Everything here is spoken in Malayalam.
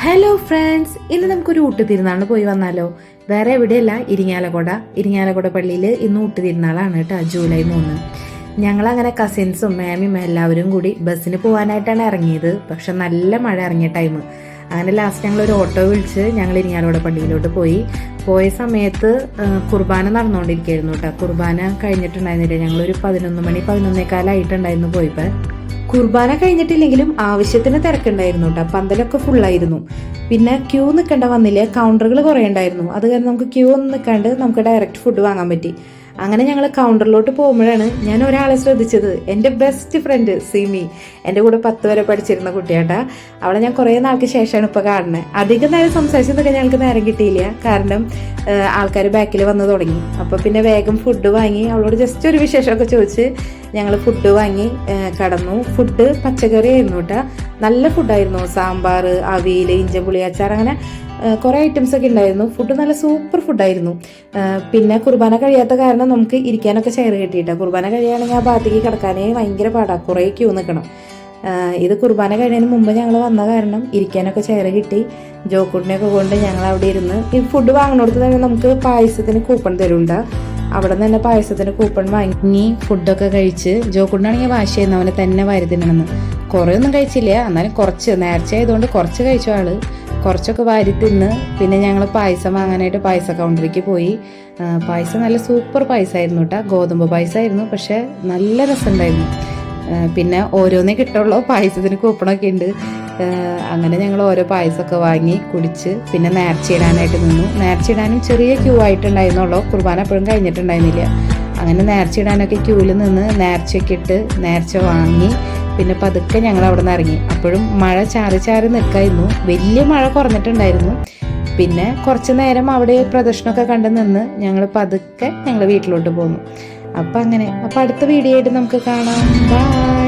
ഹലോ ഫ്രണ്ട്സ്, ഇന്ന് നമുക്കൊരു ഊട്ടുതിരുന്നാളിന് പോയി വന്നാലോ. വേറെ എവിടെയല്ല, ഇരിങ്ങാലക്കുട പള്ളിയിൽ ഇന്ന് ഊട്ടുതിരുന്നാളാണ് കേട്ടോ, ജൂലൈ 3. ഞങ്ങളങ്ങനെ കസിൻസും മാമിയും എല്ലാവരും കൂടി ബസ്സിന് പോകാനായിട്ടാണ് ഇറങ്ങിയത്. പക്ഷെ നല്ല മഴ ഇറങ്ങിയ ടൈം. അങ്ങനെ ലാസ്റ്റ് ഞങ്ങളൊരു ഓട്ടോ വിളിച്ച് ഞങ്ങൾ ഇരിങ്ങാലക്കുട പള്ളിയിലോട്ട് പോയ സമയത്ത് കുർബാന നടന്നുകൊണ്ടിരിക്കുകയായിരുന്നു കേട്ടോ. കുർബാന കഴിഞ്ഞിട്ടുണ്ടായിരുന്നില്ല. ഞങ്ങളൊരു 11 മണി 11:15 പോയപ്പോൾ. കുർബാന കഴിഞ്ഞിട്ടില്ലെങ്കിലും ആവശ്യത്തിന് തിരക്കുണ്ടായിരുന്നു കേട്ടോ. പന്തലൊക്കെ ഫുള്ളായിരുന്നു. പിന്നെ ക്യൂ നിൽക്കേണ്ട വന്നില്ല, കൗണ്ടറുകൾ കുറേ ഉണ്ടായിരുന്നു. അത് കാരണം നമുക്ക് ക്യൂ ഒന്നും നിൽക്കാണ്ട് നമുക്ക് ഡയറക്റ്റ് ഫുഡ് വാങ്ങാൻ പറ്റി. അങ്ങനെ ഞങ്ങൾ കൗണ്ടറിലോട്ട് പോകുമ്പോഴാണ് ഞാൻ ഒരാളെ ശ്രദ്ധിച്ചത്. എൻ്റെ ബെസ്റ്റ് ഫ്രണ്ട് സിമി, എൻ്റെ കൂടെ 10 വരെ പഠിച്ചിരുന്ന കുട്ടിയാട്ടാ. അവളെ ഞാൻ കുറേ നാൾക്ക് ശേഷമാണ് ഇപ്പോൾ കാണുന്നത്. അധികം നേരം സംസാരിച്ചതൊക്കെ ഞങ്ങൾക്ക് നേരം കിട്ടിയില്ല, കാരണം ആൾക്കാർ ബാക്കിൽ വന്ന് തുടങ്ങി. അപ്പോൾ പിന്നെ വേഗം ഫുഡ് വാങ്ങി അവളോട് ജസ്റ്റ് ഒരു വിശേഷമൊക്കെ ചോദിച്ച് ഞങ്ങൾ ഫുഡ് വാങ്ങി കടന്നു. ഫുഡ് പച്ചക്കറി ആയിരുന്നു കേട്ടോ. നല്ല ഫുഡായിരുന്നു. സാമ്പാർ, അവിയൽ, ഇഞ്ചപ്പുളി അച്ചാർ, അങ്ങനെ കുറേ ഐറ്റംസ് ഒക്കെ ഉണ്ടായിരുന്നു. ഫുഡ് നല്ല സൂപ്പർ ഫുഡായിരുന്നു. പിന്നെ കുർബാന കഴിയാത്ത കാരണം നമുക്ക് ഇരിക്കാനൊക്കെ ചെയർ കിട്ടിയിട്ടാണ്. കുർബാന കഴിയുകയാണെങ്കിൽ ആ ഭാഗത്തേക്ക് കിടക്കാനേ ഭയങ്കര പാടാണ്, കുറേ ക്യൂ നിൽക്കണം. ഇത് കുർബാന കഴിയുന്നതിന് മുമ്പ് ഞങ്ങൾ വന്ന കാരണം ഇരിക്കാനൊക്കെ ചെയർ കിട്ടി. ജോക്കുട്ടിനെയൊക്കെ കൊണ്ട് ഞങ്ങൾ അവിടെ ഇരുന്ന് ഈ ഫുഡ് വാങ്ങുന്നിടത്ത് തന്നെ നമുക്ക് പായസത്തിന് കൂപ്പൺ തരുന്നുണ്ട്. അവിടെ നിന്ന് തന്നെ പായസത്തിന് കൂപ്പൺ വാങ്ങി ഫുഡൊക്കെ കഴിച്ച്. ജോക്കുട്ടിനാണെങ്കിൽ വാശി ചെയ്യുന്നു അവനെ തന്നെ വാരി തിന്നണമെന്ന്. കുറേ ഒന്നും കഴിച്ചില്ല, എന്നാലും കുറച്ച് നേർച്ച ആയതുകൊണ്ട് കുറച്ച് കഴിച്ച ആള് കുറച്ചൊക്കെ വാരി തിന്ന്. പിന്നെ ഞങ്ങൾ പായസം വാങ്ങാനായിട്ട് പായസ കൗണ്ടറിലേക്ക് പോയി. പായസം നല്ല സൂപ്പർ പായസമായിരുന്നു കേട്ടോ. ഗോതമ്പ് പായസമായിരുന്നു, പക്ഷെ നല്ല രസമുണ്ടായിരുന്നു. പിന്നെ ഓരോന്നേ കിട്ടുള്ളൂ, പായസത്തിന് കൂപ്പണൊക്കെ ഉണ്ട്. അങ്ങനെ ഞങ്ങൾ ഓരോ പായസമൊക്കെ വാങ്ങി കുടിച്ച് പിന്നെ നേർച്ചയിടാനായിട്ട് നിന്നു. നേർച്ചയിടാനും ചെറിയ ക്യൂ ആയിട്ടുണ്ടായിരുന്നുള്ളൂ, കുർബാന എപ്പോഴും കഴിഞ്ഞിട്ടുണ്ടായിരുന്നില്ല. അങ്ങനെ നേർച്ചയിടാനൊക്കെ ക്യൂവിൽ നിന്ന് നേർച്ചയൊക്കെ ഇട്ട് നേർച്ച വാങ്ങി പിന്നെ പതുക്കെ ഞങ്ങൾ അവിടെ നിന്ന് ഇറങ്ങി. അപ്പോഴും മഴ ചാറി നിൽക്കായിരുന്നു. വലിയ മഴ കുറഞ്ഞിട്ടുണ്ടായിരുന്നു. പിന്നെ കുറച്ച് നേരം അവിടെ പ്രദർശനമൊക്കെ കണ്ട് നിന്ന് ഞങ്ങൾ പതുക്കെ വീട്ടിലോട്ട് പോന്നു. അപ്പം അടുത്ത വീഡിയോ ആയിട്ട് നമുക്ക് കാണാം. ബൈ.